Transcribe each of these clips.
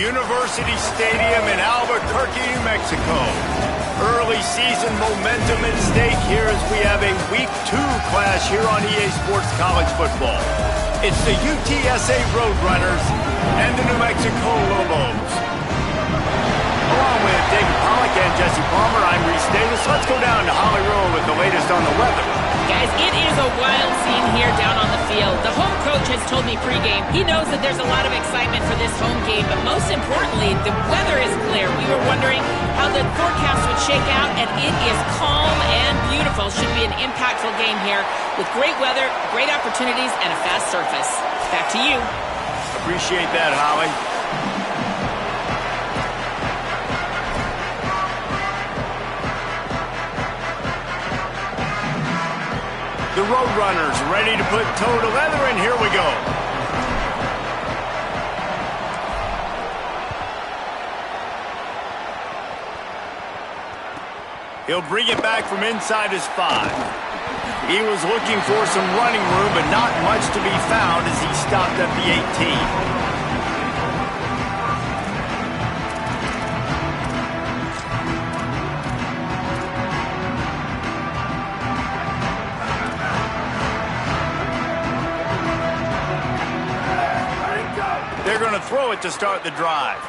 University Stadium in Albuquerque, New Mexico. Early season momentum at stake here as we have a Week 2 clash here on EA Sports College Football. It's the UTSA Roadrunners and the New Mexico Lobos. Along with David Polk and Jesse Palmer, I'm Reese Davis. Let's go down to Holly Rowe with the latest on the weather. Guys, it is a wild scene here down on the field. The home coach has told me pregame he knows that there's a lot of excitement for this home game, but most importantly, the weather is clear. We were wondering how the forecast would shake out, and it is calm and beautiful. Should be an impactful game here with great weather, great opportunities, and a fast surface. Back to you. Appreciate that, Holly. The Roadrunners ready to put toe to leather, and here we go. He'll bring it back from inside his 5. He was looking for some running room, but not much to be found as he stopped at the 18. They're going to throw it to start the drive.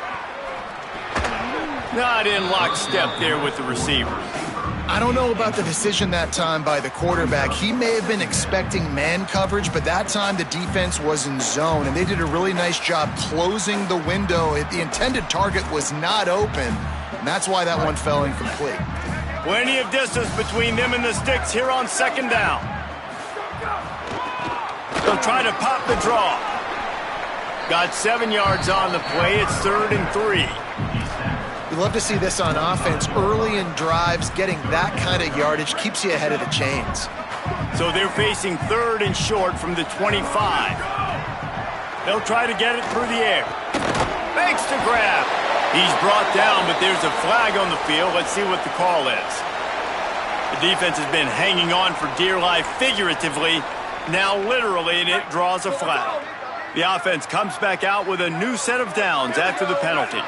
Not in lockstep there with the receiver. I don't know about the decision that time by the quarterback. He may have been expecting man coverage, but that time the defense was in zone, and they did a really nice job closing the window. The intended target was not open, and that's why that one fell incomplete. Plenty of distance between them and the sticks here on second down. They'll try to pop the draw. Got 7 yards on the play. It's 3rd and 3. We love to see this on offense. Early in drives, getting that kind of yardage keeps you ahead of the chains. So they're facing 3rd and short from the 25. They'll try to get it through the air. Makes the grab. He's brought down, but there's a flag on the field. Let's see what the call is. The defense has been hanging on for dear life figuratively, now literally, and it draws a flag. The offense comes back out with a new set of downs after the penalty.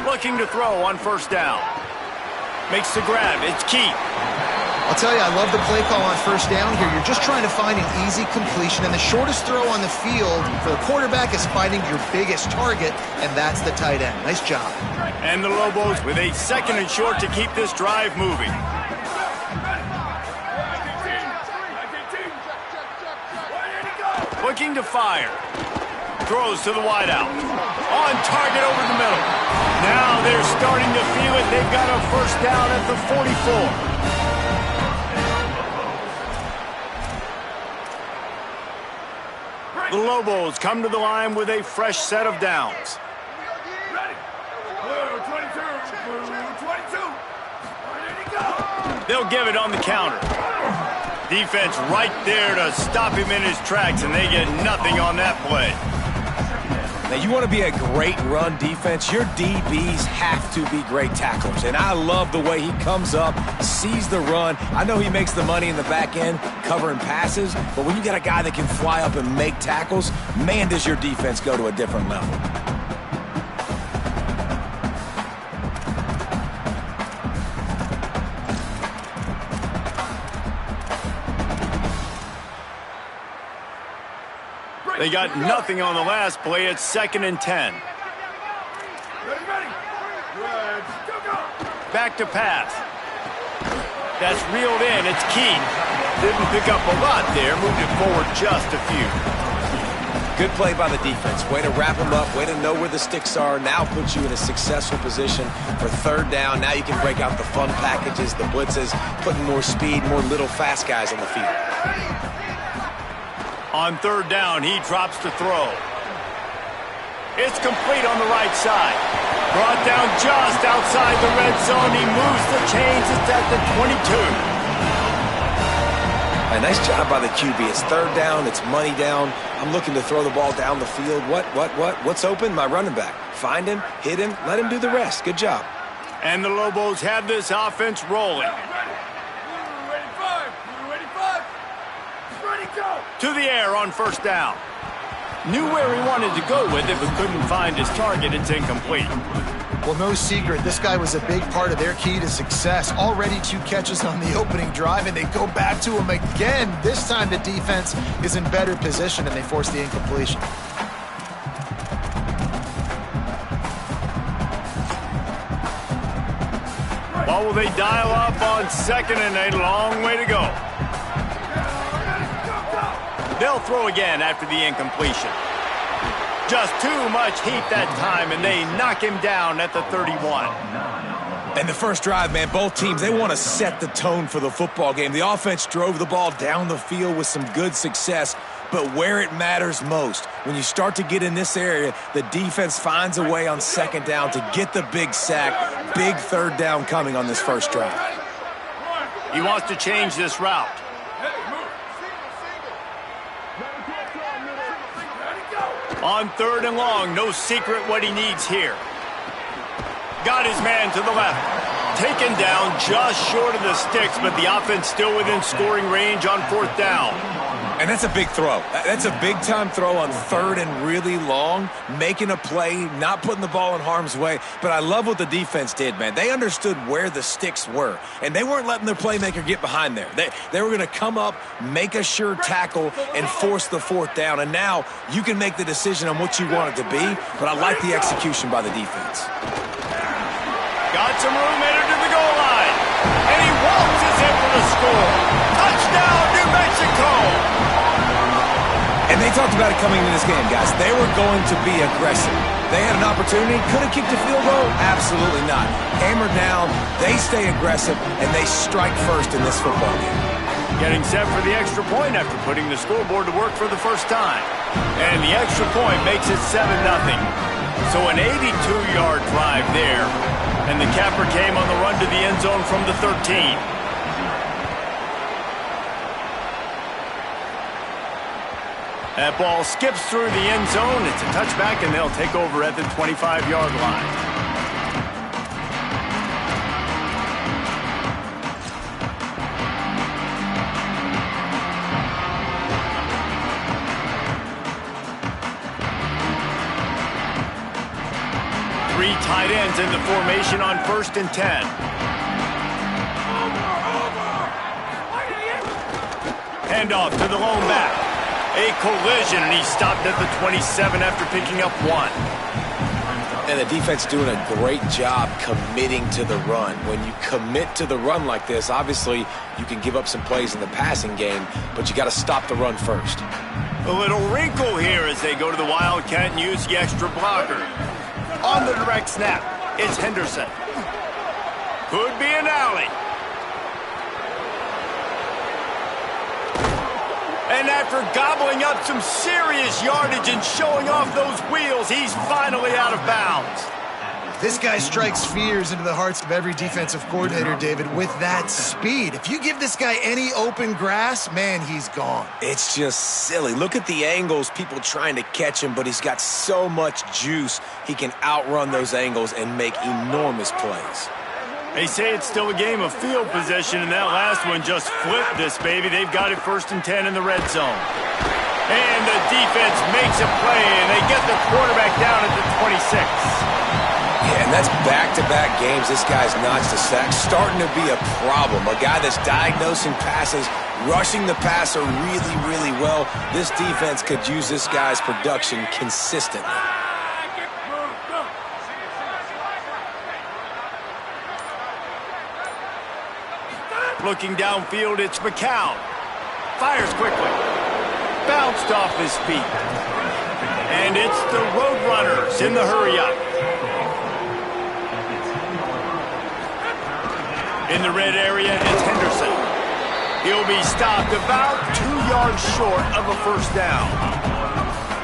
Looking to throw on first down. Makes the grab. It's key. I'll tell you, I love the play call on first down here. You're just trying to find an easy completion, and the shortest throw on the field for the quarterback is finding your biggest target, and that's the tight end. Nice job. And the Lobos with a 2nd and short to keep this drive moving. Looking to fire. Throws to the wideout. On target over the middle. Now they're starting to feel it. They've got a first down at the 44. The Lobos come to the line with a fresh set of downs. They'll give it on the counter. Defense right there to stop him in his tracks, and they get nothing on that play. Now, you want to be a great run defense, your DBs have to be great tacklers. And I love the way he comes up, sees the run. I know he makes the money in the back end covering passes, but when you got a guy that can fly up and make tackles, man, does your defense go to a different level. They got nothing on the last play. It's 2nd and 10. Back to pass. That's reeled in. It's key. Didn't pick up a lot there. Moved it forward just a few. Good play by the defense. Way to wrap them up. Way to know where the sticks are. Now puts you in a successful position for 3rd down. Now you can break out the fun packages, the blitzes, putting more speed, more little fast guys on the field. On 3rd down, he drops to throw. It's complete on the right side. Brought down just outside the red zone. He moves the chains. It's at the 22. A nice job by the QB. It's 3rd down. It's money down. I'm looking to throw the ball down the field. What's open? My running back. Find him, hit him, let him do the rest. Good job. And the Lobos have this offense rolling. To the air on first down. Knew where he wanted to go with it, but couldn't find his target. It's incomplete. Well, no secret, this guy was a big part of their key to success. Already 2 catches on the opening drive, and they go back to him again. This time the defense is in better position, and they force the incompletion. Well, will they dial up on second and a long way to go? They'll throw again after the incompletion. Just too much heat that time, and they knock him down at the 31. And the first drive, man, both teams, they want to set the tone for the football game. The offense drove the ball down the field with some good success, but where it matters most, when you start to get in this area, the defense finds a way on second down to get the big sack. Big third down coming on this first drive. He wants to change this route. On third and long, no secret what he needs here. Got his man to the left. Taken down just short of the sticks, but the offense still within scoring range on fourth down. And that's a big throw. That's a big-time throw on third and really long, making a play, not putting the ball in harm's way. But I love what the defense did, man. They understood where the sticks were, and they weren't letting their playmaker get behind there. They were going to come up, make a sure tackle, and force the fourth down. And now you can make the decision on what you want it to be, but I like the execution by the defense. Got some room headed to the goal line, and he waltzes in for the score. Touchdown, New Mexico! And they talked about it coming into this game, guys. They were going to be aggressive. They had an opportunity. Could have kicked a field goal? Absolutely not. Hammered down, they stay aggressive, and they strike first in this football game. Getting set for the extra point after putting the scoreboard to work for the first time. And the extra point makes it 7-0. So an 82-yard drive there. And the capper came on the run to the end zone from the 13. That ball skips through the end zone. It's a touchback, and they'll take over at the 25-yard line. Three tight ends in the formation on 1st and 10. Handoff to the lone back. A collision, and he stopped at the 27 after picking up 1. And the defense doing a great job committing to the run. When you commit to the run like this, obviously you can give up some plays in the passing game, but you got to stop the run first. A little wrinkle here as they go to the Wildcat and use the extra blocker. On the direct snap, it's Henderson. Could be an alley. And after gobbling up some serious yardage and showing off those wheels, he's finally out of bounds. This guy strikes fears into the hearts of every defensive coordinator, David, with that speed. If you give this guy any open grass, man, he's gone. It's just silly. Look at the angles, people trying to catch him, but he's got so much juice, he can outrun those angles and make enormous plays. They say it's still a game of field possession, and that last one just flipped this baby. They've got it 1st and 10 in the red zone. And the defense makes a play, and they get the quarterback down at the 26. Yeah, and that's back-to-back games. This guy's notched a sack, starting to be a problem. A guy that's diagnosing passes, rushing the passer really, really well. This defense could use this guy's production consistently. Looking downfield, it's McCown. Fires quickly. Bounced off his feet. And it's the Roadrunners in the hurry-up. In the red area, it's Henderson. He'll be stopped about 2 yards short of a first down.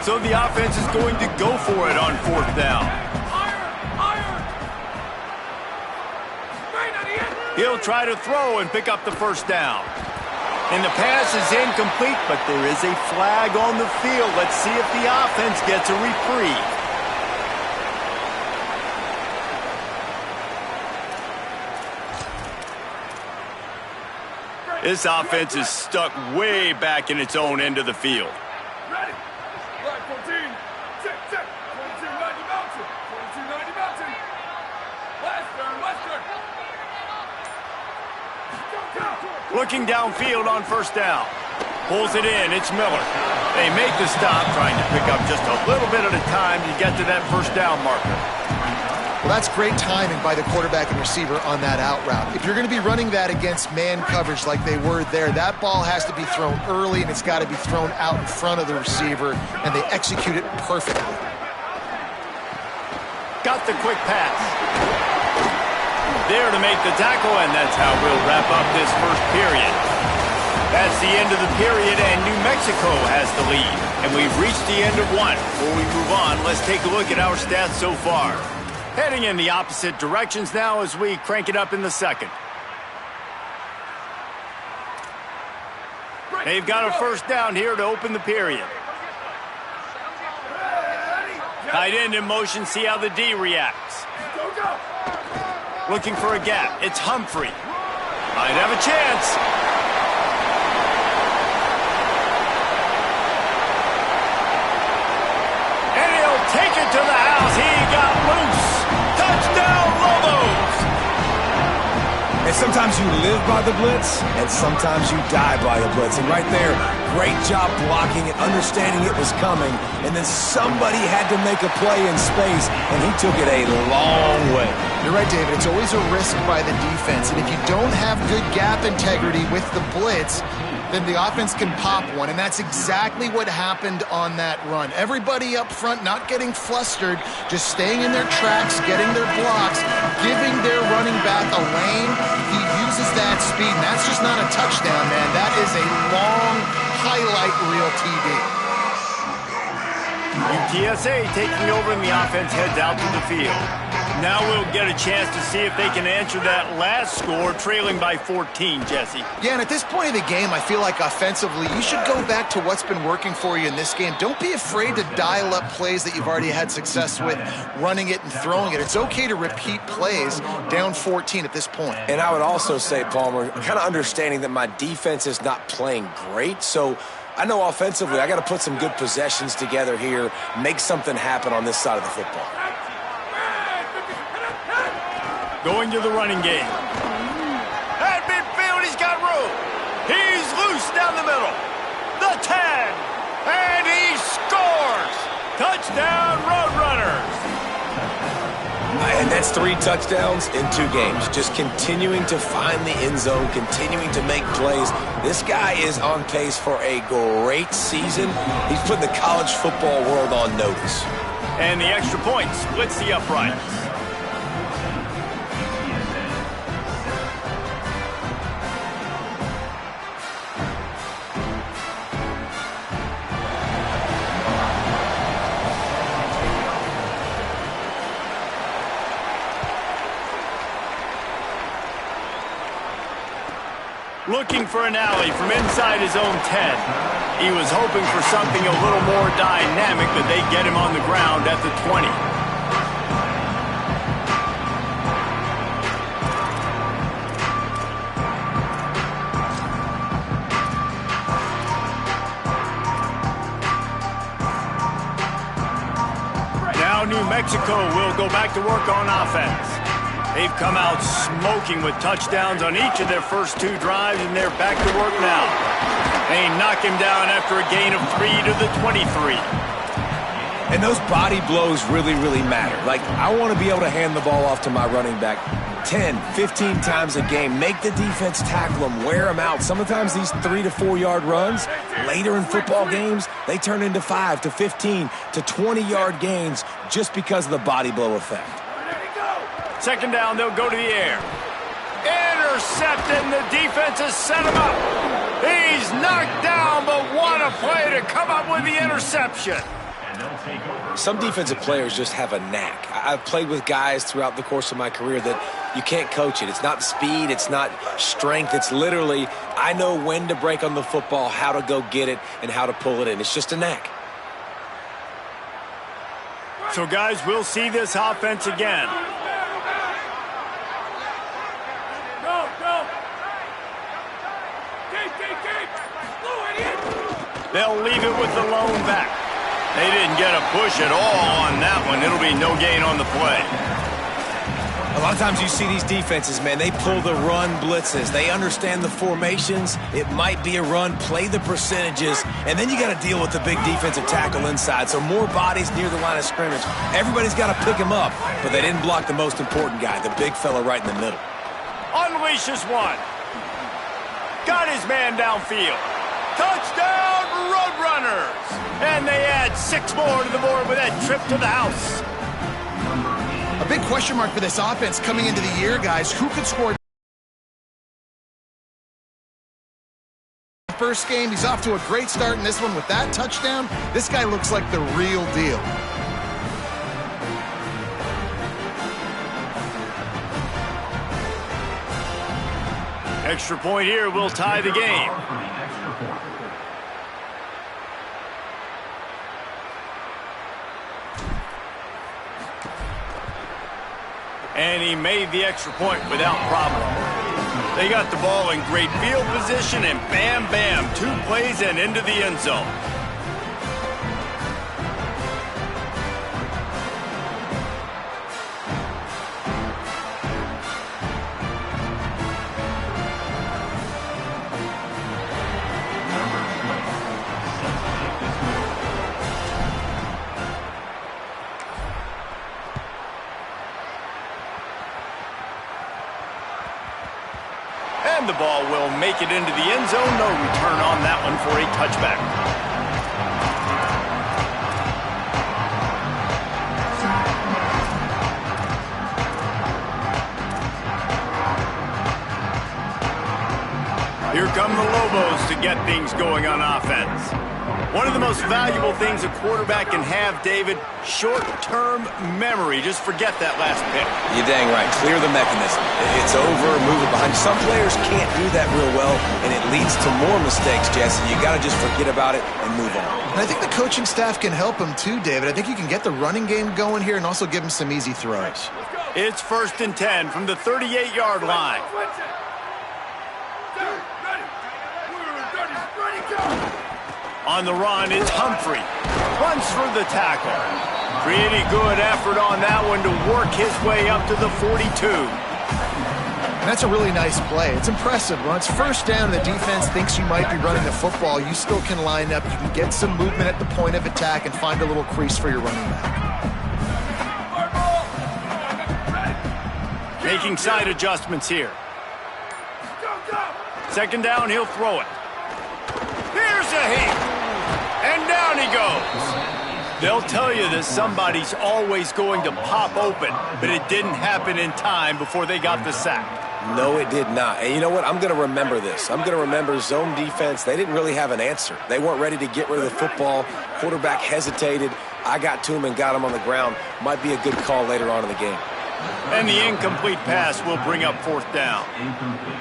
So the offense is going to go for it on 4th down. He'll try to throw and pick up the first down. And the pass is incomplete, but there is a flag on the field. Let's see if the offense gets a reprieve. This offense is stuck way back in its own end of the field. Ready. Right, 14. Looking downfield on first down. Pulls it in. It's Miller. They make the stop, trying to pick up just a little bit at a time to get to that first down marker. Well, that's great timing by the quarterback and receiver on that out route. If you're going to be running that against man coverage like they were there, that ball has to be thrown early, and it's got to be thrown out in front of the receiver, and they execute it perfectly. Got the quick pass. There to make the tackle, and that's how we'll wrap up this first period. That's the end of the period, and New Mexico has the lead. And we've reached the end of one. Before we move on, let's take a look at our stats so far. Heading in the opposite directions now as we crank it up in the second. They've got a first down here to open the period. Tight end in motion, see how the D reacts. Looking for a gap. It's Humphrey. Might have a chance. And he'll take it to the house. He got loose. Touchdown, Lobos! And sometimes you live by the blitz, and sometimes you die by the blitz. And right there, great job blocking it, understanding it was coming, and then somebody had to make a play in space, and he took it a long way. You're right, David. It's always a risk by the defense, and if you don't have good gap integrity with the blitz, then the offense can pop one, and that's exactly what happened on that run. Everybody up front not getting flustered, just staying in their tracks, getting their blocks, giving their running back a lane. He uses that speed, and that's just not a touchdown, man. That is a long highlight reel TD. UTSA taking over, and the offense heads out to the field. Now we'll get a chance to see if they can answer that last score, trailing by 14, Jesse. Yeah, and at this point of the game, I feel like offensively, you should go back to what's been working for you in this game. Don't be afraid to dial up plays that you've already had success with, running it and throwing it. It's okay to repeat plays down 14 at this point. And I would also say, Palmer, kind of understanding that my defense is not playing great, so I know offensively I got to put some good possessions together here, make something happen on this side of the football. Going to the running game. At midfield, he's got room. He's loose down the middle. The 10. And he scores. Touchdown, Roadrunners. And that's 3 touchdowns in 2 games. Just continuing to find the end zone, continuing to make plays. This guy is on pace for a great season. He's putting the college football world on notice. And the extra point splits the uprights. Looking for an alley from inside his own 10. He was hoping for something a little more dynamic, but they get him on the ground at the 20. Now New Mexico will go back to work on offense. They've come out smoking with touchdowns on each of their first 2 drives, and they're back to work now. They knock him down after a gain of 3 to the 23. And those body blows really, really matter. Like, I want to be able to hand the ball off to my running back 10, 15 times a game. Make the defense tackle them, wear them out. Sometimes these 3 to 4 yard runs, later in football games, they turn into 5 to 15 to 20 yard gains just because of the body blow effect. Second down, they'll go to the air. Intercepted, and the defense has set him up. He's knocked down, but what a play to come up with the interception. Some defensive players just have a knack. I've played with guys throughout the course of my career that you can't coach it. It's not speed, it's not strength. It's literally, I know when to break on the football, how to go get it, and how to pull it in. It's just a knack. So, guys, we'll see this offense again. They'll leave it with the lone back. They didn't get a push at all on that one. It'll be no gain on the play. A lot of times you see these defenses, man, they pull the run blitzes. They understand the formations. It might be a run, play the percentages, and then you got to deal with the big defensive tackle inside. So more bodies near the line of scrimmage. Everybody's got to pick him up, but they didn't block the most important guy, the big fella right in the middle. Unleashes one. Got his man downfield. Touchdown, Roadrunners! And they add 6 more to the board with that trip to the house. A big question mark for this offense coming into the year, guys. Who could score? First game, he's off to a great start in this one with that touchdown. This guy looks like the real deal. Extra point here will tie the game. And he made the extra point without problem. They got the ball in great field position, and bam, bam, 2 plays and into the end zone. And the ball will make it into the end zone. No return on that one for a touchback. Here come the Lobos to get things going on offense. One of the most valuable things a quarterback can have, David, short-term memory. Just forget that last pick. You're dang right. Clear the mechanism. It's over, move it behind. Some players can't do that real well, and it leads to more mistakes, Jesse. You got to just forget about it and move on. And I think the coaching staff can help him too, David. I think you can get the running game going here and also give him some easy throws. It's 1st and 10 from the 38-yard line. On the run, it's Humphrey. Runs through the tackle. Pretty good effort on that one to work his way up to the 42. And that's a really nice play. It's impressive. When it's 1st down and the defense thinks you might be running the football, you still can line up. You can get some movement at the point of attack and find a little crease for your running back. Making side adjustments here. 2nd down, he'll throw it. Here's a heap. And down he goes. They'll tell you that somebody's always going to pop open, but it didn't happen in time before they got the sack. No, it did not. And you know what? I'm going to remember this. I'm going to remember zone defense. They didn't really have an answer. They weren't ready to get rid of the football. Quarterback hesitated. I got to him and got him on the ground. Might be a good call later on in the game. And the incomplete pass will bring up 4th down.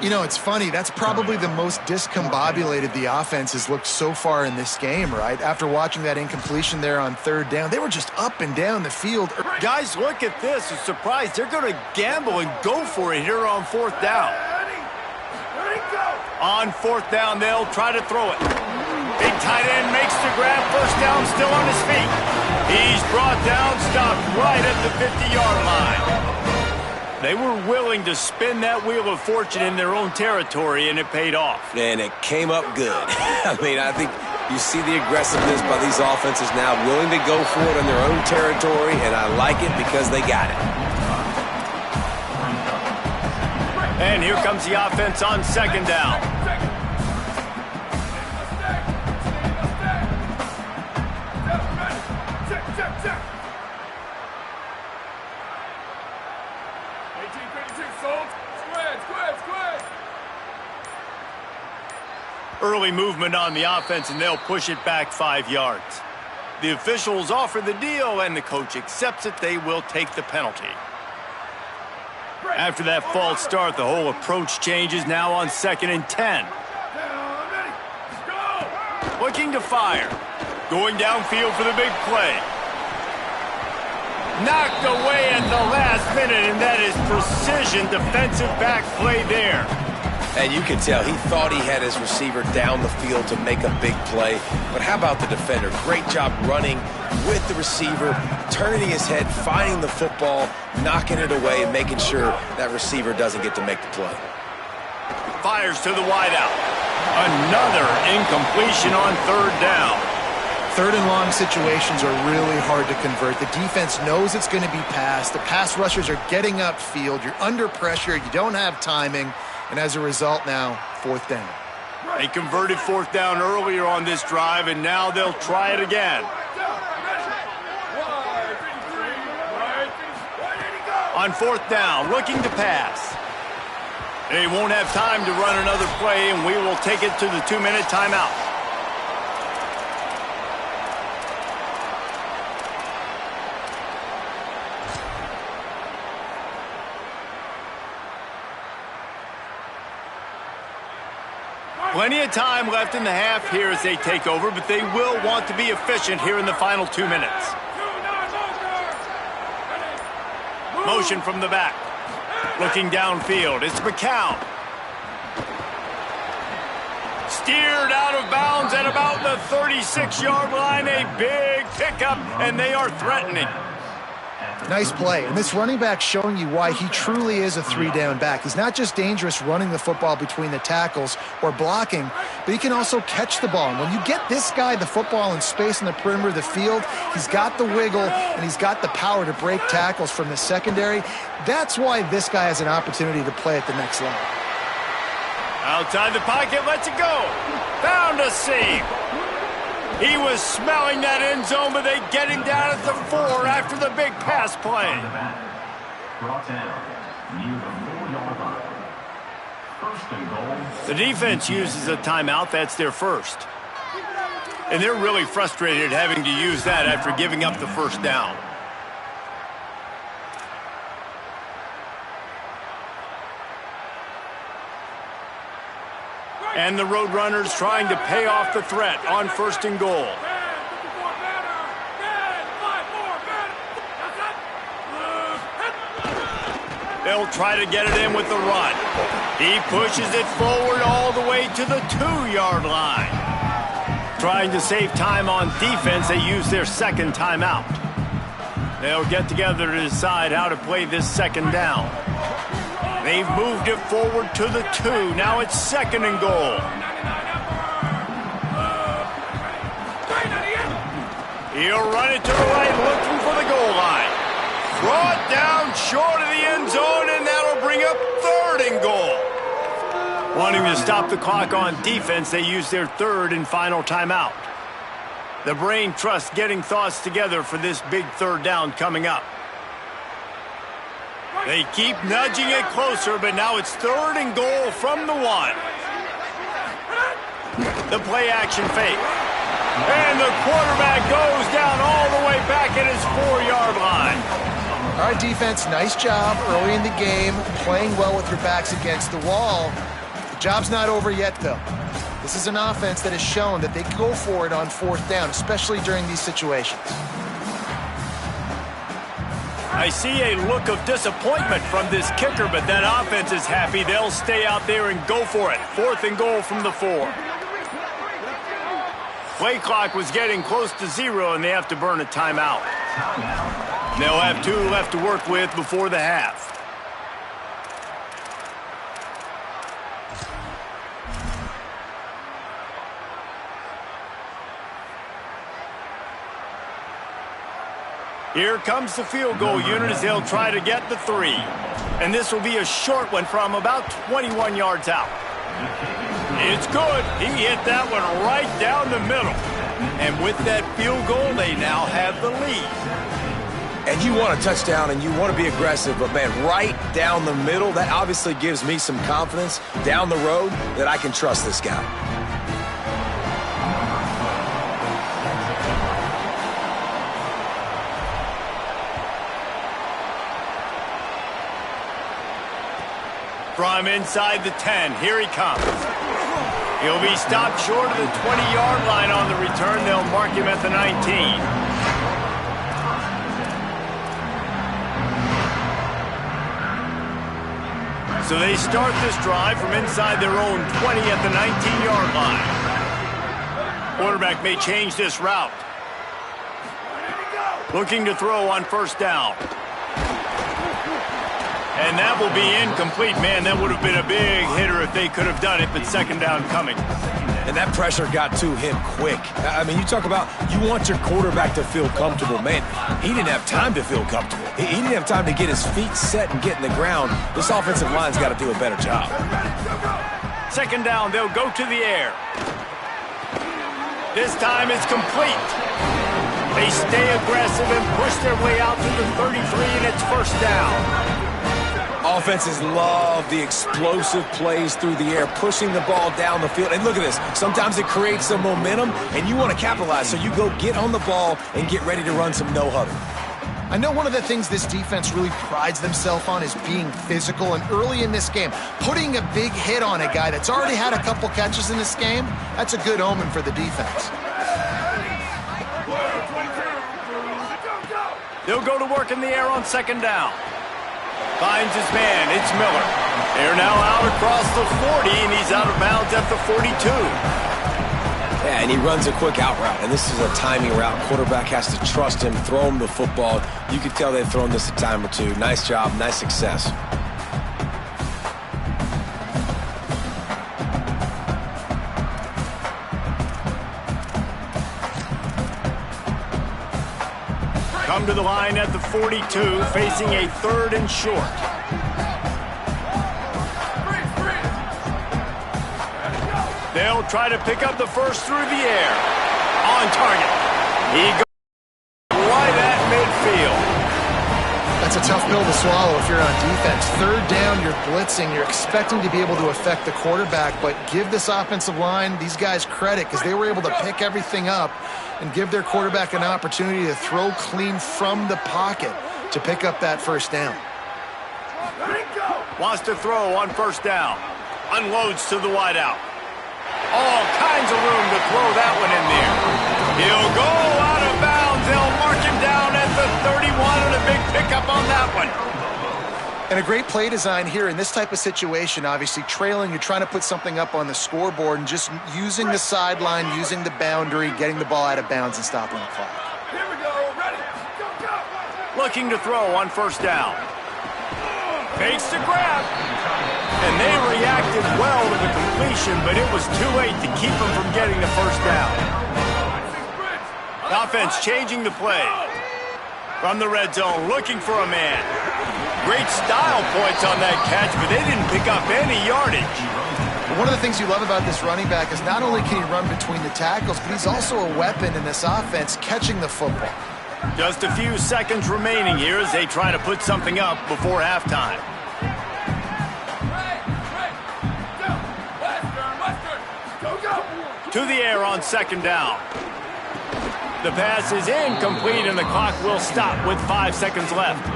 You know, it's funny. That's probably the most discombobulated the offense has looked so far in this game, right? After watching that incompletion there on 3rd down, they were just up and down the field. Guys, look at this. I'm surprised. They're going to gamble and go for it here on 4th down. On 4th down, they'll try to throw it. Big tight end makes the grab. 1st down, still on his feet. He's brought down, stopped right at the 50-yard line. They were willing to spin that wheel of fortune in their own territory, and it paid off. And it came up good. I mean, I think you see the aggressiveness by these offenses now, willing to go for it in their own territory, and I like it because they got it. And here comes the offense on 2nd down. Early movement on the offense, and they'll push it back 5 yards. The officials offer the deal, and the coach accepts it. They will take the penalty. After that false start, the whole approach changes now on 2nd and 10. Looking to fire. Going downfield for the big play. Knocked away at the last minute, and that is precision defensive back play there. And you can tell he thought he had his receiver down the field to make a big play. But how about the defender? Great job running with the receiver, turning his head, finding the football, knocking it away, and making sure that receiver doesn't get to make the play. Fires to the wideout. Another incompletion on third down. Third and long situations are really hard to convert. The defense knows it's going to be passed. The pass rushers are getting upfield. You're under pressure. You don't have timing. And as a result now, fourth down. They converted fourth down earlier on this drive, and now they'll try it again. On fourth down, looking to pass. They won't have time to run another play, and we will take it to the 2-minute timeout. Plenty of time left in the half here as they take over, but they will want to be efficient here in the final 2 minutes. Motion from the back. Looking downfield, it's McCown. Steered out of bounds at about the 36-yard line. A big pickup, and they are threatening. Nice play. And this running back showing you why he truly is a three-down back. He's not just dangerous running the football between the tackles or blocking, but he can also catch the ball. And when you get this guy the football in space in the perimeter of the field, he's got the wiggle and he's got the power to break tackles from the secondary. That's why this guy has an opportunity to play at the next level. Outside the pocket, lets it go. Found a seam. He was smelling that end zone, but they get him down at the 4 after the big pass play. The defense uses a timeout. That's their first. And they're really frustrated having to use that after giving up the first down. And the Roadrunners trying to pay off the threat on first and goal. They'll try to get it in with the run. He pushes it forward all the way to the 2-yard line. Trying to save time on defense, they use their second timeout. They'll get together to decide how to play this second down. They've moved it forward to the 2. Now it's second and goal. He'll run it to the right, looking for the goal line. Brought down short of the end zone, and that'll bring up third and goal. Wanting to stop the clock on defense, they use their third and final timeout. The brain trust getting thoughts together for this big third down coming up. They keep nudging it closer, but now it's third and goal from the 1. The play action fake. And the quarterback goes down all the way back at his 4-yard line. All right, defense, nice job early in the game, playing well with your backs against the wall. The job's not over yet, though. This is an offense that has shown that they can go for it on fourth down, especially during these situations. I see a look of disappointment from this kicker, but that offense is happy. They'll stay out there and go for it. Fourth and goal from the 4. Play clock was getting close to 0, and they have to burn a timeout. They'll have 2 left to work with before the half. Here comes the field goal unit as they'll try to get the 3. And this will be a short one from about 21 yards out. It's good. He hit that one right down the middle. And with that field goal, they now have the lead. And you want a touchdown and you want to be aggressive, but man, right down the middle, that obviously gives me some confidence down the road that I can trust this guy. From inside the 10, here he comes. He'll be stopped short of the 20-yard line on the return. They'll mark him at the 19. So they start this drive from inside their own 20 at the 19-yard line. Quarterback may change this route. Looking to throw on first down. And that will be incomplete. Man, that would have been a big hitter if they could have done it, but second down coming. And that pressure got to him quick. I mean, you talk about you want your quarterback to feel comfortable. Man, he didn't have time to feel comfortable. He didn't have time to get his feet set and get in the ground. This offensive line's got to do a better job. Second down, they'll go to the air. This time it's complete. They stay aggressive and push their way out to the 33, and it's first down. Offenses love the explosive plays through the air, pushing the ball down the field. And look at this. Sometimes it creates some momentum, and you want to capitalize. So you go get on the ball and get ready to run some no-huddle. I know one of the things this defense really prides themselves on is being physical. And early in this game, putting a big hit on a guy that's already had a couple catches in this game, that's a good omen for the defense. They'll go to work in the air on second down. Finds his man. It's Miller. They're now out across the 40, and he's out of bounds at the 42. Yeah, and he runs a quick out route, and this is a timing route. Quarterback has to trust him, throw him the football. You can tell they've thrown this a time or two. Nice job, nice success. Come to the line at the 42, facing a third and short. They'll try to pick up the first through the air. On target. He goes right at midfield. That's a tough pill to swallow if you're on defense. Third down, you're blitzing. You're expecting to be able to affect the quarterback, but give this offensive line, these guys, credit because they were able to pick everything up and give their quarterback an opportunity to throw clean from the pocket to pick up that first down. Wants to throw on first down. Unloads to the wideout. All kinds of room to throw that one in there. He'll go out of bounds. They'll mark him down at the 31 and a big pickup on that one. And a great play design here in this type of situation. Obviously, trailing, you're trying to put something up on the scoreboard and just using the sideline, using the boundary, getting the ball out of bounds and stopping the clock. Here we go. Ready. Go. Looking to throw on first down. Fakes to grab. And they reacted well to the completion, but it was too late to keep them from getting the first down. Offense changing the play. From the red zone, looking for a man. Great style points on that catch, but they didn't pick up any yardage. One of the things you love about this running back is not only can he run between the tackles, but he's also a weapon in this offense, catching the football. Just a few seconds remaining here as they try to put something up before halftime. To the air on second down. The pass is incomplete, and the clock will stop with 5 seconds left.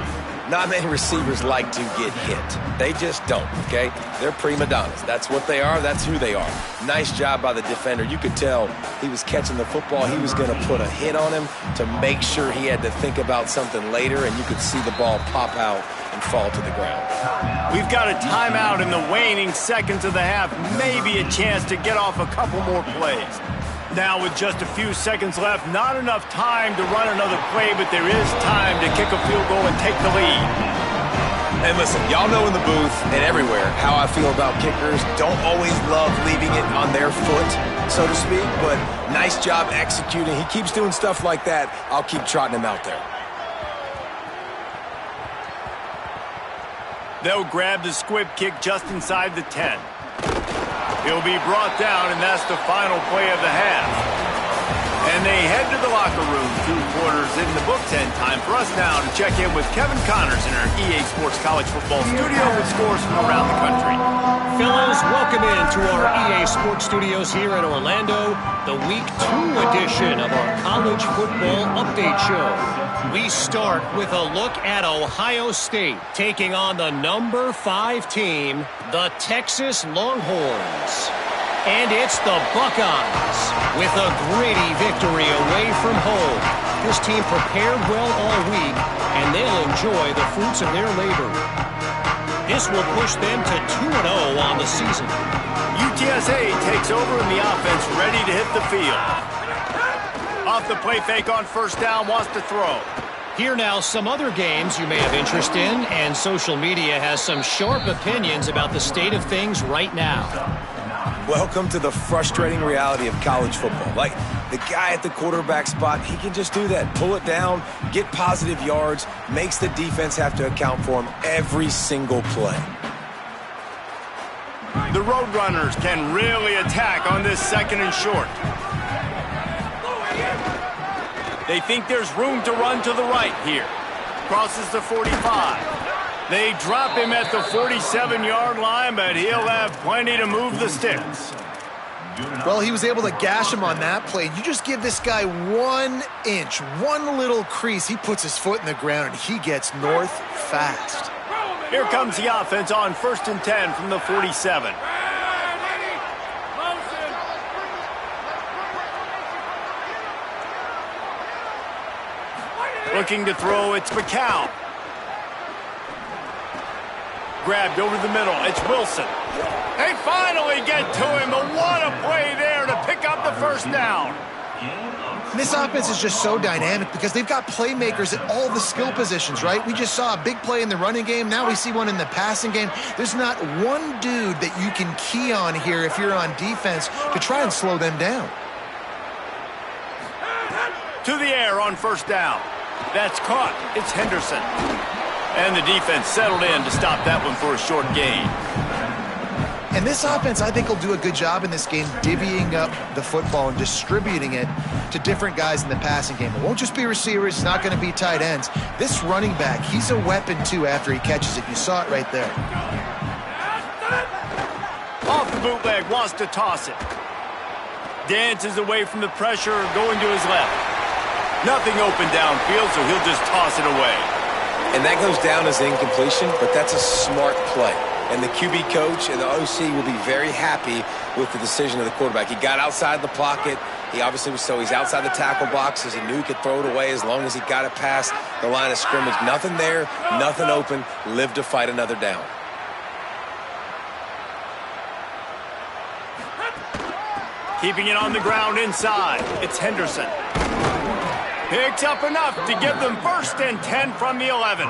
Not many receivers like to get hit. They just don't, okay? They're prima donnas. That's what they are. That's who they are. Nice job by the defender. You could tell he was catching the football. He was going to put a hit on him to make sure he had to think about something later, and you could see the ball pop out and fall to the ground. We've got a timeout in the waning seconds of the half. Maybe a chance to get off a couple more plays. Now with just a few seconds left, not enough time to run another play, but there is time to kick a field goal and take the lead. And listen, y'all know in the booth and everywhere how I feel about kickers. Don't always love leaving it on their foot, so to speak, but nice job executing. He keeps doing stuff like that. I'll keep trotting him out there. They'll grab the squib kick just inside the 10. He'll be brought down, and that's the final play of the half. And they head to the locker room, 2 quarters in the books, and time for us now to check in with Kevin Connors in our EA Sports College Football studio with scores from around the country. Fellas, welcome into our EA Sports studios here in Orlando, the Week 2 edition of our College Football Update Show. We start with a look at Ohio State taking on the number 5 team, the Texas Longhorns. And it's the Buckeyes with a gritty victory away from home. This team prepared well all week, and they'll enjoy the fruits of their labor. This will push them to 2-0 on the season. UTSA takes over and the offense ready to hit the field. Off the play fake on first down, wants to throw. Here now, some other games you may have interest in, and social media has some sharp opinions about the state of things right now. Welcome to the frustrating reality of college football. Like, the guy at the quarterback spot, he can just do that. Pull it down, get positive yards, makes the defense have to account for him every single play. The Roadrunners can really attack on this second and short. They think there's room to run to the right here. Crosses the 45. They drop him at the 47-yard line, but he'll have plenty to move the sticks. Well, he was able to gash him on that play. You just give this guy 1 inch, one little crease. He puts his foot in the ground, and he gets north fast. Here comes the offense on 1st and 10 from the 47. Looking to throw, it's McCown. Grabbed over the middle, it's Wilson. They finally get to him, but what a play there to pick up the first down. This offense is just so dynamic because they've got playmakers at all the skill positions, right? We just saw a big play in the running game. Now we see one in the passing game. There's not one dude that you can key on here if you're on defense to try and slow them down. To the air on first down. That's caught. It's Henderson. And the defense settled in to stop that one for a short gain. And this offense, I think, will do a good job in this game divvying up the football and distributing it to different guys in the passing game. It won't just be receivers. It's not going to be tight ends. This running back, he's a weapon, too, after he catches it. You saw it right there. Off the bootleg, wants to toss it. Dances away from the pressure, going to his left. Nothing open downfield, so he'll just toss it away. And that goes down as incompletion, but that's a smart play. And the QB coach and the OC will be very happy with the decision of the quarterback. He got outside the pocket. He obviously was he's outside the tackle boxes. He knew he could throw it away as long as he got it past the line of scrimmage. Nothing there, nothing open. Live to fight another down. Keeping it on the ground inside. It's Henderson. Picks up enough to give them 1st and 10 from the 11.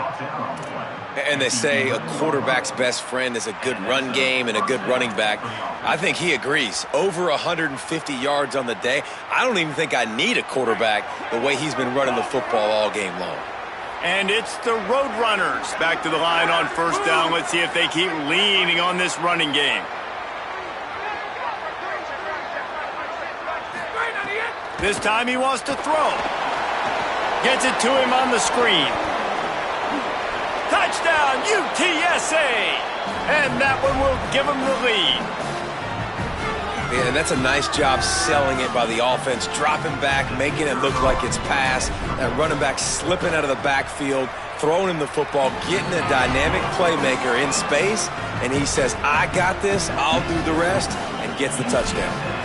And they say a quarterback's best friend is a good run game and a good running back. I think he agrees. Over 150 yards on the day. I don't even think I need a quarterback the way he's been running the football all game long. And it's the Roadrunners back to the line on first down. Let's see if they keep leaning on this running game. This time he wants to throw. Gets it to him on the screen. Touchdown, UTSA! And that one will give him the lead. Yeah, and that's a nice job selling it by the offense, dropping back, making it look like it's pass. That running back slipping out of the backfield, throwing him the football, getting a dynamic playmaker in space, and he says, I got this, I'll do the rest, and gets the touchdown.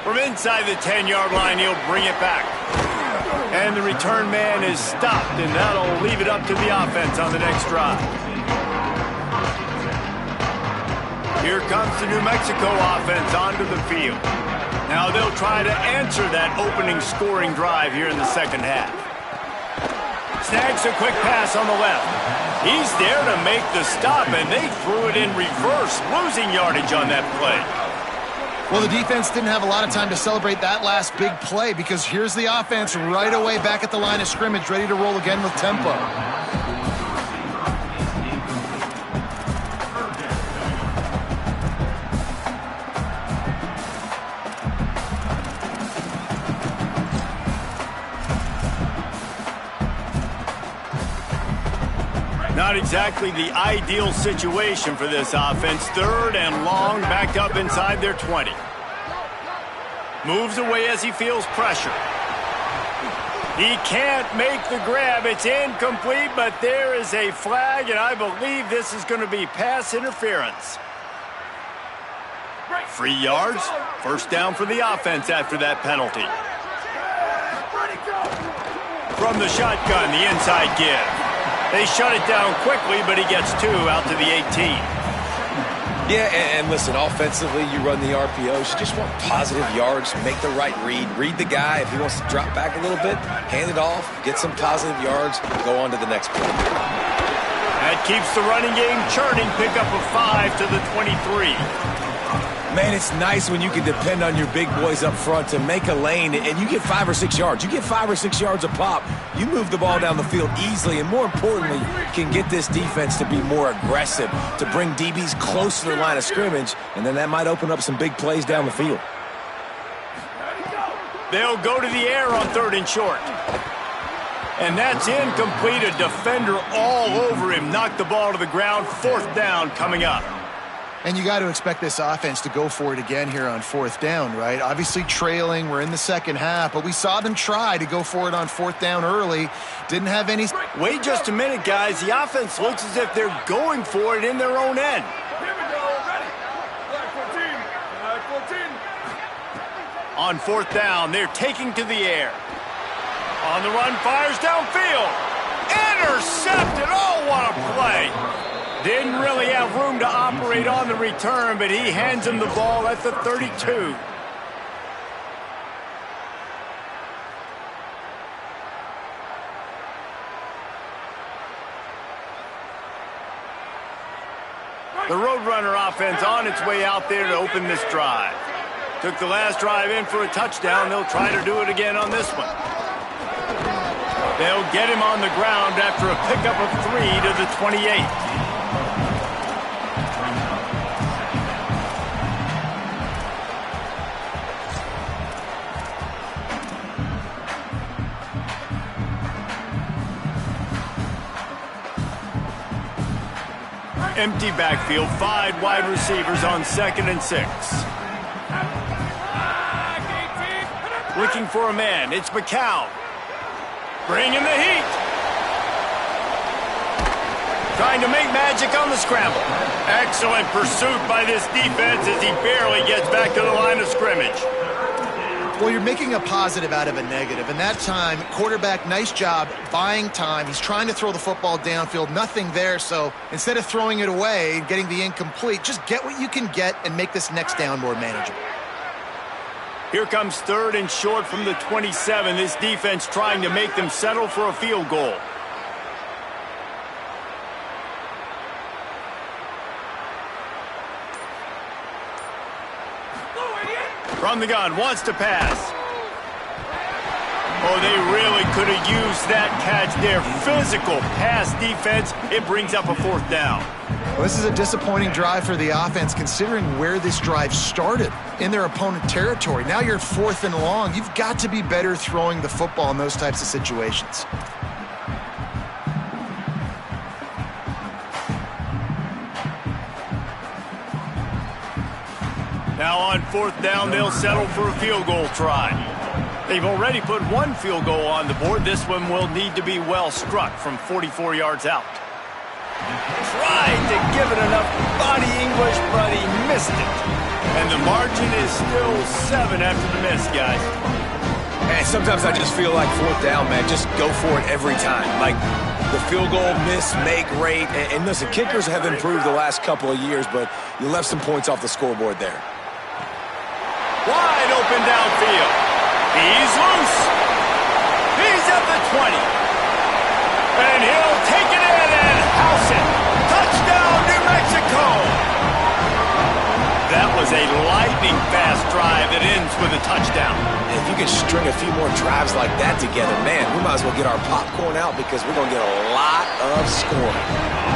From inside the 10-yard line, he'll bring it back. And the return man is stopped, and that'll leave it up to the offense on the next drive. Here comes the New Mexico offense onto the field. Now they'll try to answer that opening scoring drive here in the second half. Snags a quick pass on the left. He's there to make the stop, and they threw it in reverse, losing yardage on that play. Well, the defense didn't have a lot of time to celebrate that last big play because here's the offense right away back at the line of scrimmage, ready to roll again with tempo. Not exactly the ideal situation for this offense. 3rd and long, backed up inside their 20. Moves away as he feels pressure. He can't make the grab. It's incomplete, but there is a flag, and I believe this is going to be pass interference. 3 yards, first down for the offense after that penalty. From the shotgun, the inside give. They shut it down quickly, but he gets 2 out to the 18. Yeah, and listen, offensively, you run the RPOs. You just want positive yards, make the right read the guy. If he wants to drop back a little bit, hand it off, get some positive yards, go on to the next play. That keeps the running game churning. Pick up a 5 to the 23. Man, it's nice when you can depend on your big boys up front to make a lane, and you get 5 or 6 yards. You get 5 or 6 yards a pop. You move the ball down the field easily, and more importantly, can get this defense to be more aggressive, to bring DBs close to the line of scrimmage, and then that might open up some big plays down the field. They'll go to the air on 3rd and short. And that's incomplete. A defender all over him. Knocked the ball to the ground. 4th down coming up. And you got to expect this offense to go for it again here on 4th down, right? Obviously trailing, we're in the second half, but we saw them try to go for it on 4th down early. Didn't have any... Wait just a minute, guys. The offense looks as if they're going for it in their own end. Here we go, ready. Flag 14. On 4th down, they're taking to the air. On the run, fires downfield. Intercepted. Oh, what a play. Didn't really have room to operate on the return, but he hands him the ball at the 32. The Roadrunner offense on its way out there to open this drive. Took the last drive in for a touchdown. They'll try to do it again on this one. They'll get him on the ground after a pickup of 3 to the 28. Empty backfield, 5 wide receivers on 2nd and 6. Looking for a man, it's McCown. Bringing the heat. Trying to make magic on the scramble. Excellent pursuit by this defense as he barely gets back to the line of scrimmage. Well, you're making a positive out of a negative. And that time, quarterback, nice job buying time. He's trying to throw the football downfield. Nothing there. So instead of throwing it away and getting the incomplete, just get what you can get and make this next down more manageable. Here comes 3rd and short from the 27. This defense trying to make them settle for a field goal. From the gun, wants to pass. Oh, they really could have used that catch there. Physical pass defense. It brings up a 4th down. Well, this is a disappointing drive for the offense considering where this drive started in their opponent territory. Now you're 4th and long. You've got to be better throwing the football in those types of situations. Now on 4th down, they'll settle for a field goal try. They've already put 1 field goal on the board. This one will need to be well struck from 44 yards out. Tried to give it enough body English, but he missed it. And the margin is still 7 after the miss, guys. And sometimes I just feel like 4th down, man, just go for it every time. Like the field goal miss, make rate. And listen, kickers have improved the last couple of years, but you left some points off the scoreboard there. Wide open downfield. He's loose. He's at the 20. And he'll take it in and house it. Touchdown, New Mexico. That was a lightning-fast drive that ends with a touchdown. If you can string a few more drives like that together, man, we might as well get our popcorn out because we're going to get a lot of scoring.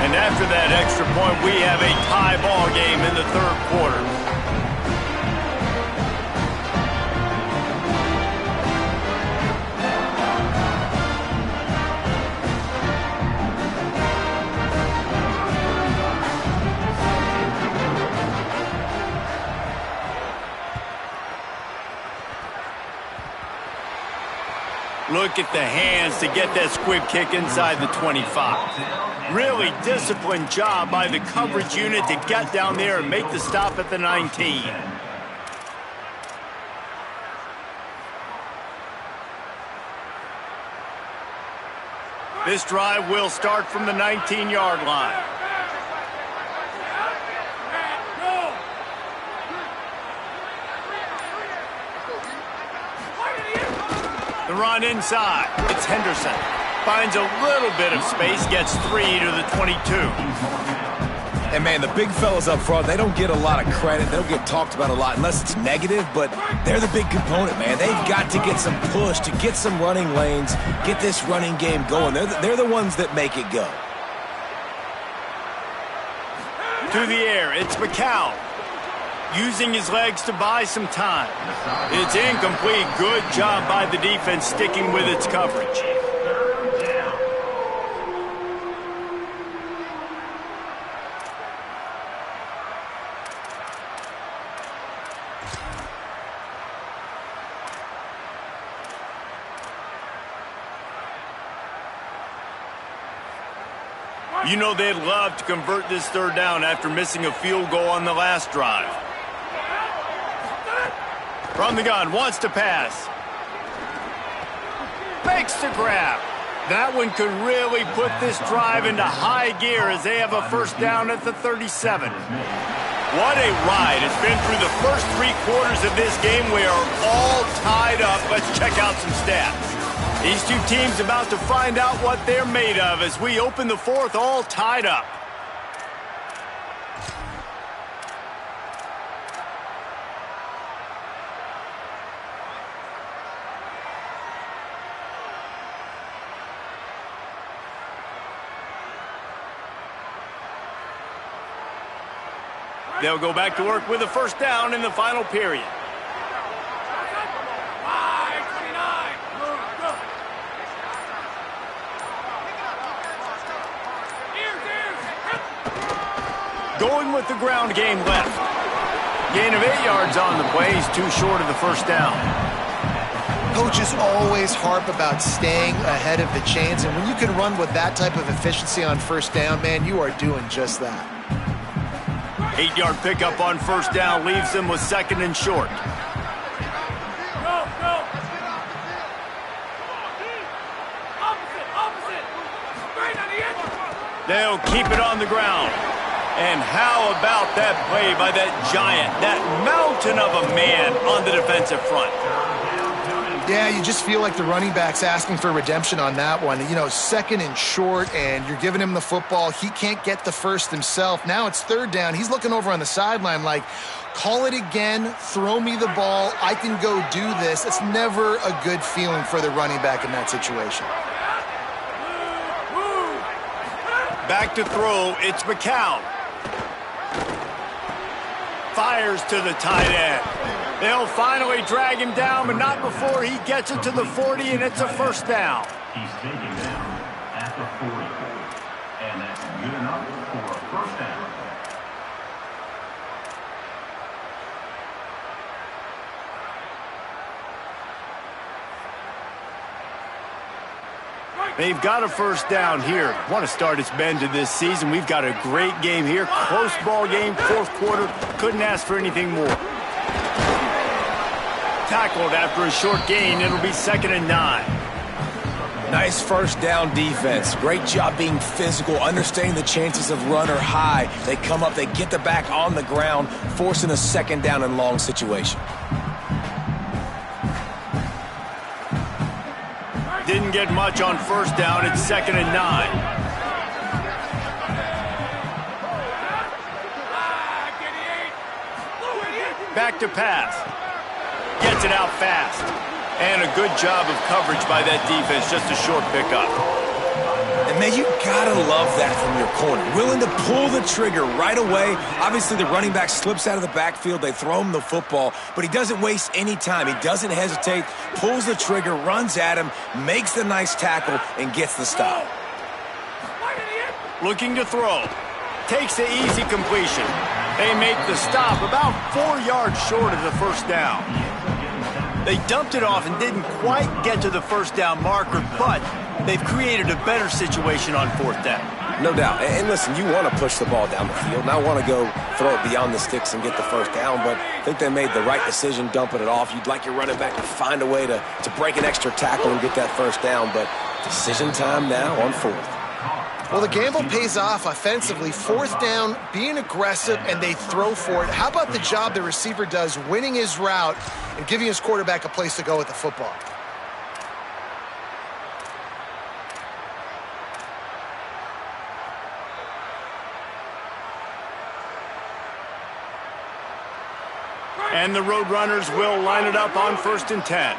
And after that extra point, we have a tie ball game in the 3rd quarter. Look at the hands to get that squib kick inside the 25. Really disciplined job by the coverage unit to get down there and make the stop at the 19. This drive will start from the 19-yard line. The run inside. It's Henderson. Finds a little bit of space, gets 3 to the 22. And, man, the big fellas up front, they don't get a lot of credit. They don't get talked about a lot unless it's negative, but they're the big component, man. They've got to get some push, to get some running lanes, get this running game going. They're the ones that make it go. To the air, it's McCown. Using his legs to buy some time. It's incomplete. Good job by the defense sticking with its coverage. You know they'd love to convert this third down after missing a field goal on the last drive. From the gun, wants to pass. Makes the grab. That one could really put this drive into high gear as they have a first down at the 37. What a ride. It's been through the first 3 quarters of this game. We are all tied up. Let's check out some stats. These two teams about to find out what they're made of as we open the fourth all tied up. They'll go back to work with a first down in the final period. Going with the ground game left. Gain of 8 yards on the play. He's too short of the first down. Coaches always harp about staying ahead of the chains, and when you can run with that type of efficiency on first down, man, you are doing just that. 8-yard pickup on first down leaves them with second and short. They'll keep it on the ground. And how about that play by that giant, that mountain of a man on the defensive front? Yeah, you just feel like the running back's asking for redemption on that one. You know, second and short, and you're giving him the football. He can't get the first himself. Now it's third down. He's looking over on the sideline like, call it again, throw me the ball, I can go do this. It's never a good feeling for the running back in that situation. Back to throw, it's McCown. Fires to the tight end. They'll finally drag him down, but not before he gets it to the 40, and it's a first down. He's taken down at the 40. And that's good enough for a first down. They've got a first down here. Want to start its bend to this season. We've got a great game here. Close ball game, fourth quarter. Couldn't ask for anything more. Tackled after a short gain. It'll be 2nd and 9. Nice first down defense. Great job being physical, understanding the chances of run are high. They come up, they get the back on the ground, forcing a 2nd down and long situation. Didn't get much on first down. It's 2nd and 9. Back to pass. Gets it out fast. And a good job of coverage by that defense. Just a short pickup. And, man, you got to love that from your corner. Willing to pull the trigger right away. Obviously, the running back slips out of the backfield. They throw him the football, but he doesn't waste any time. He doesn't hesitate, pulls the trigger, runs at him, makes the nice tackle, and gets the stop. Looking to throw. Takes the easy completion. They make the stop about 4 yards short of the first down. They dumped it off and didn't quite get to the first down marker, but they've created a better situation on fourth down. No doubt. And listen, you want to push the ball down the field. Now want to go throw it beyond the sticks and get the first down, but I think they made the right decision dumping it off. You'd like your running back to find a way to break an extra tackle and get that first down, but decision time now on fourth. Well, the gamble pays off offensively. Fourth down, being aggressive, and they throw for it. How about the job the receiver does winning his route and giving his quarterback a place to go with the football? And the Roadrunners will line it up on 1st and 10.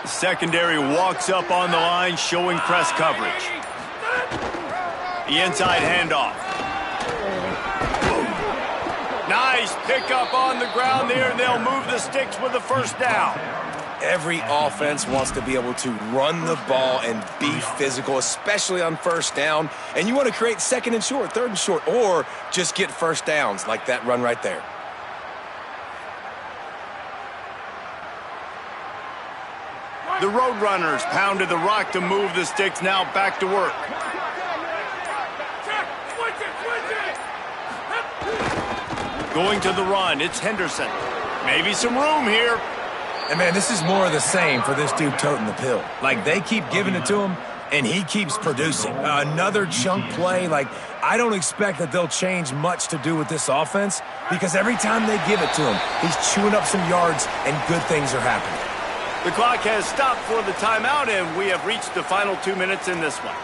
The secondary walks up on the line, showing press coverage. The inside handoff. Nice pickup on the ground there, and they'll move the sticks with the first down. Every offense wants to be able to run the ball and be physical, especially on first down. And you want to create 2nd and short, 3rd and short, or just get first downs like that run right there. The Roadrunners pounded the rock to move the sticks, now back to work. Going to the run, it's Henderson. Maybe some room here. And, man, this is more of the same for this dude toting the pill. Like, they keep giving it to him, and he keeps producing. Another chunk play. Like, I don't expect that they'll change much to do with this offense because every time they give it to him, he's chewing up some yards, and good things are happening. The clock has stopped for the timeout, and we have reached the final 2 minutes in this one.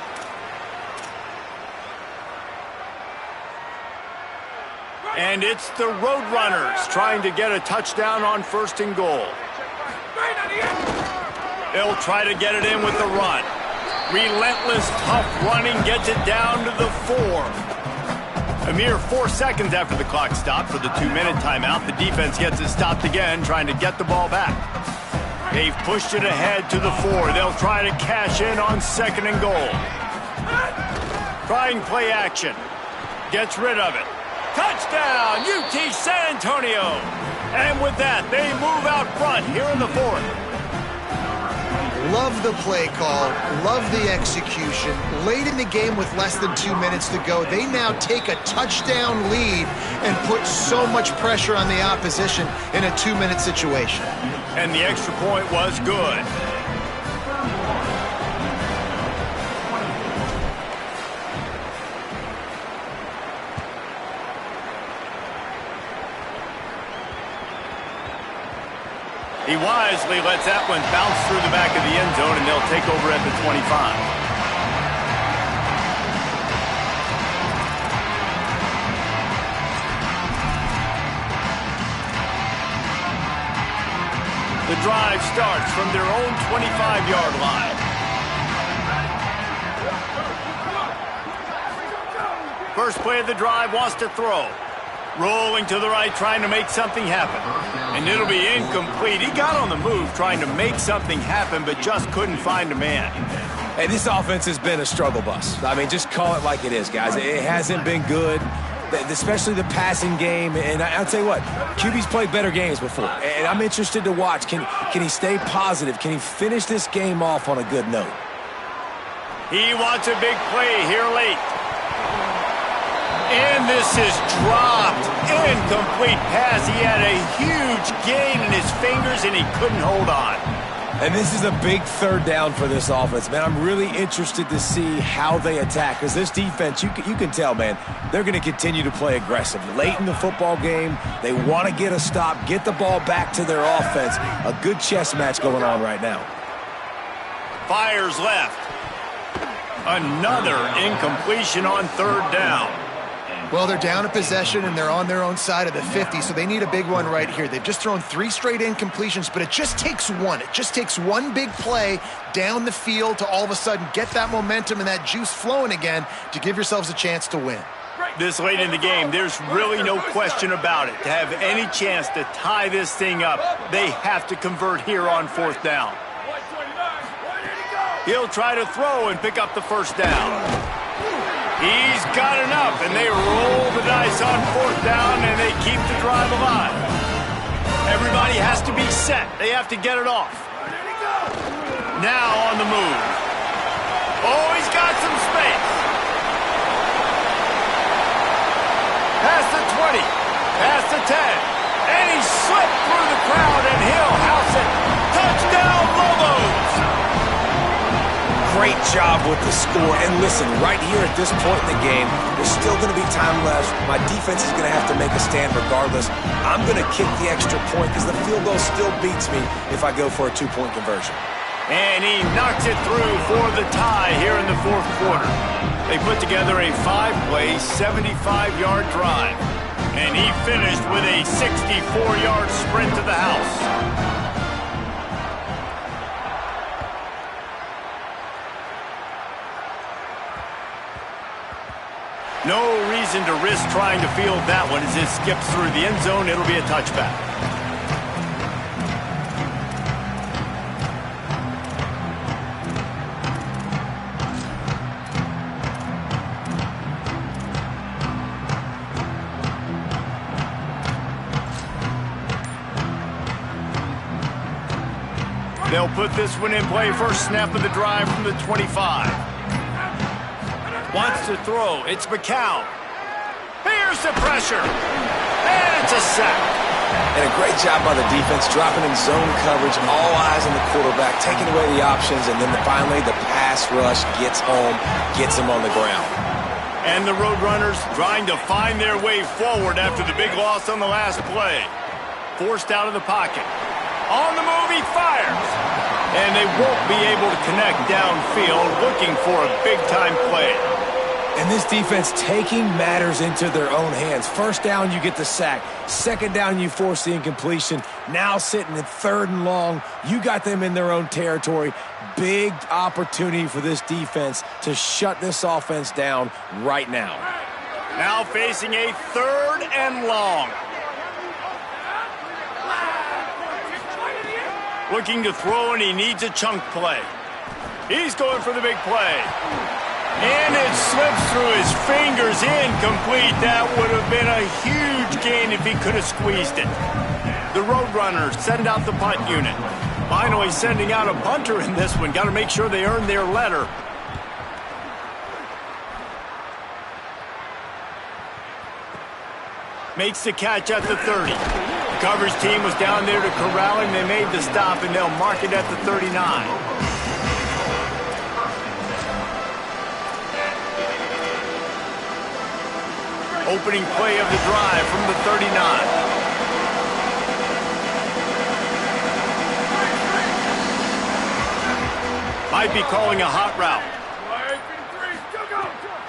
And it's the Roadrunners trying to get a touchdown on 1st and goal. They'll try to get it in with the run. Relentless, tough running gets it down to the 4. A mere 4 seconds after the clock stopped for the 2-minute timeout, the defense gets it stopped again, trying to get the ball back. They've pushed it ahead to the 4. They'll try to cash in on 2nd and goal. Trying play action. Gets rid of it. Touchdown, UT San Antonio. And with that, they move out front here in the 4th. Love the play call, love the execution. Late in the game with less than 2 minutes to go, they now take a touchdown lead and put so much pressure on the opposition in a 2-minute situation. And the extra point was good. He wisely lets that one bounce through the back of the end zone, and they'll take over at the 25. The drive starts from their own 25-yard line. First play of the drive, wants to throw. Rolling to the right, trying to make something happen. And it'll be incomplete. He got on the move trying to make something happen, but just couldn't find a man. Hey, this offense has been a struggle bus. I mean, just call it like it is, guys. It hasn't been good, especially the passing game. And I'll tell you what, QB's played better games before. And I'm interested to watch. Can he stay positive? Can he finish this game off on a good note? He wants a big play here late. And this is dropped. Incomplete pass. He had a huge gain in his fingers, and he couldn't hold on. And this is a big 3rd down for this offense, man. I'm really interested to see how they attack, because this defense, you can tell, man, they're going to continue to play aggressive. Late in the football game, they want to get a stop, get the ball back to their offense. A good chess match going on right now. Fires left. Another incompletion on 3rd down. Well, they're down a possession, and they're on their own side of the 50, so they need a big one right here. They've just thrown 3 straight incompletions, but it just takes one. It just takes one big play down the field to all of a sudden get that momentum and that juice flowing again to give yourselves a chance to win. This late in the game, there's really no question about it. To have any chance to tie this thing up, they have to convert here on 4th down. He'll try to throw and pick up the first down. He's got enough, and they roll the dice on 4th down, and they keep the drive alive. Everybody Everybody has to be set. They have to get it off. Now on the move. Oh, he's got some space. Past the 20. Past the 10. And he slipped through the crowd, and he'll house it. Touchdown, Lobos! Great job with the score. And listen, right here at this point in the game, there's still going to be time left. My defense is going to have to make a stand regardless. I'm going to kick the extra point because the field goal still beats me if I go for a two-point conversion. And he knocks it through for the tie here in the fourth quarter. They put together a 5-play, 75-yard drive. And he finished with a 64-yard sprint to the house. No reason to risk trying to field that one as it skips through the end zone. It'll be a touchback. They'll put this one in play. First snap of the drive from the 25. Wants to throw. It's McCown. Here's the pressure. And it's a sack. And a great job by the defense, dropping in zone coverage, all eyes on the quarterback, taking away the options, and then finally the pass rush gets home, gets him on the ground. And the Roadrunners trying to find their way forward after the big loss on the last play. Forced out of the pocket. On the move, he fires. And they won't be able to connect downfield, looking for a big-time play. And this defense taking matters into their own hands. First down, you get the sack. Second down, you force the incompletion. Now sitting at 3rd and long, you got them in their own territory. Big opportunity for this defense to shut this offense down right now. Now facing a 3rd and long. Looking to throw, and he needs a chunk play. He's going for the big play. And it slips through his fingers, incomplete. That would have been a huge gain if he could have squeezed it. The Roadrunners send out the punt unit. Finally sending out a punter in this one. Got to make sure they earn their letter. Makes the catch at the 30. The coverage team was down there to corral him. They made the stop, and they'll mark it at the 39. Opening play of the drive from the 39. Might be calling a hot route.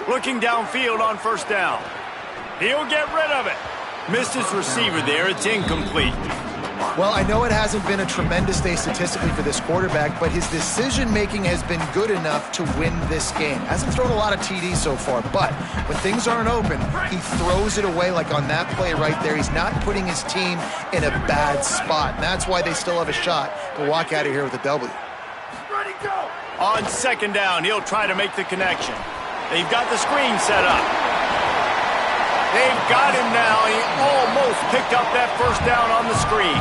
Looking downfield on first down. He'll get rid of it. Missed his receiver there. It's incomplete. Well, I know it hasn't been a tremendous day statistically for this quarterback, but his decision-making has been good enough to win this game. Hasn't thrown a lot of TDs so far, but when things aren't open, he throws it away like on that play right there. He's not putting his team in a bad spot, and that's why they still have a shot to walk out of here with a W. Ready, go! On second down, he'll try to make the connection. They've got the screen set up. They've got him now. He almost picked up that first down on the screen.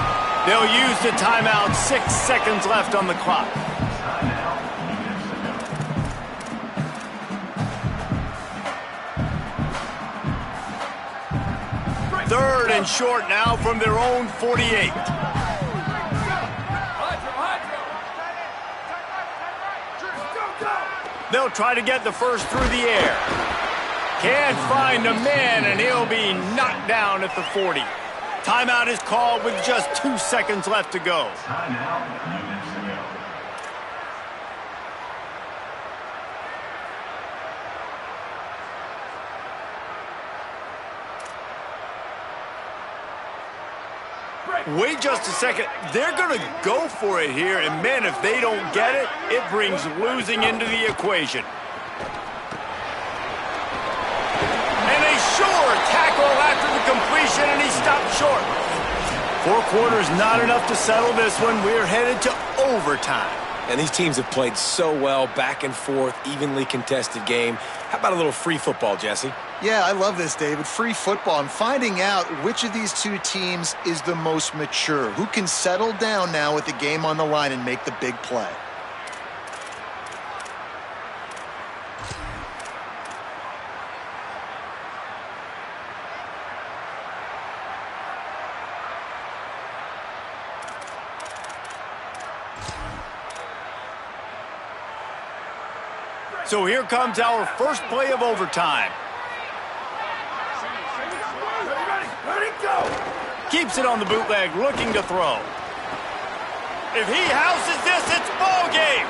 They'll use the timeout. 6 seconds left on the clock. Third and short now from their own 48. They'll try to get the first through the air. Can't find a man, and he'll be knocked down at the 40. Timeout is called with just 2 seconds left to go. Wait just a second. They're going to go for it here, and man, if they don't get it, it brings losing into the equation. Tackle after the completion, and he stopped short. 4 quarters, not enough to settle this one. We're headed to overtime. And these teams have played so well, back and forth, evenly contested game. How about a little free football, Jesse? Yeah, I love this, David. Free football. I'm finding out which of these two teams is the most mature, who can settle down now with the game on the line and make the big play. So here comes our first play of overtime. Ready, go! Keeps it on the bootleg, looking to throw. If he houses this, it's ball game.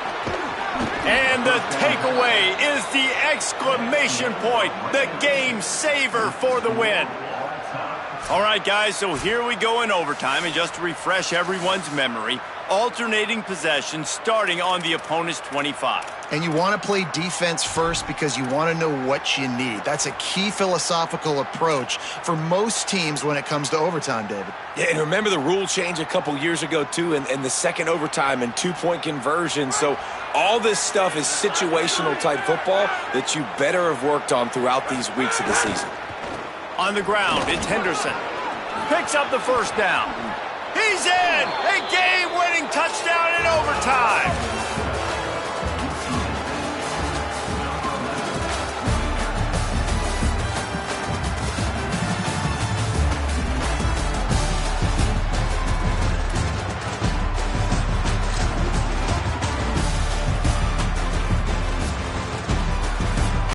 And the takeaway is the exclamation point, the game saver for the win. All right, guys, so here we go in overtime, and just to refresh everyone's memory, alternating possession starting on the opponent's 25. And you want to play defense first because you want to know what you need. That's a key philosophical approach for most teams when it comes to overtime, David. Yeah, and remember the rule change a couple years ago, too, and the second overtime and two-point conversion. So all this stuff is situational-type football that you better have worked on throughout these weeks of the season. On the ground, it's Henderson. Picks up the first down. He's in! A game-winning touchdown in overtime!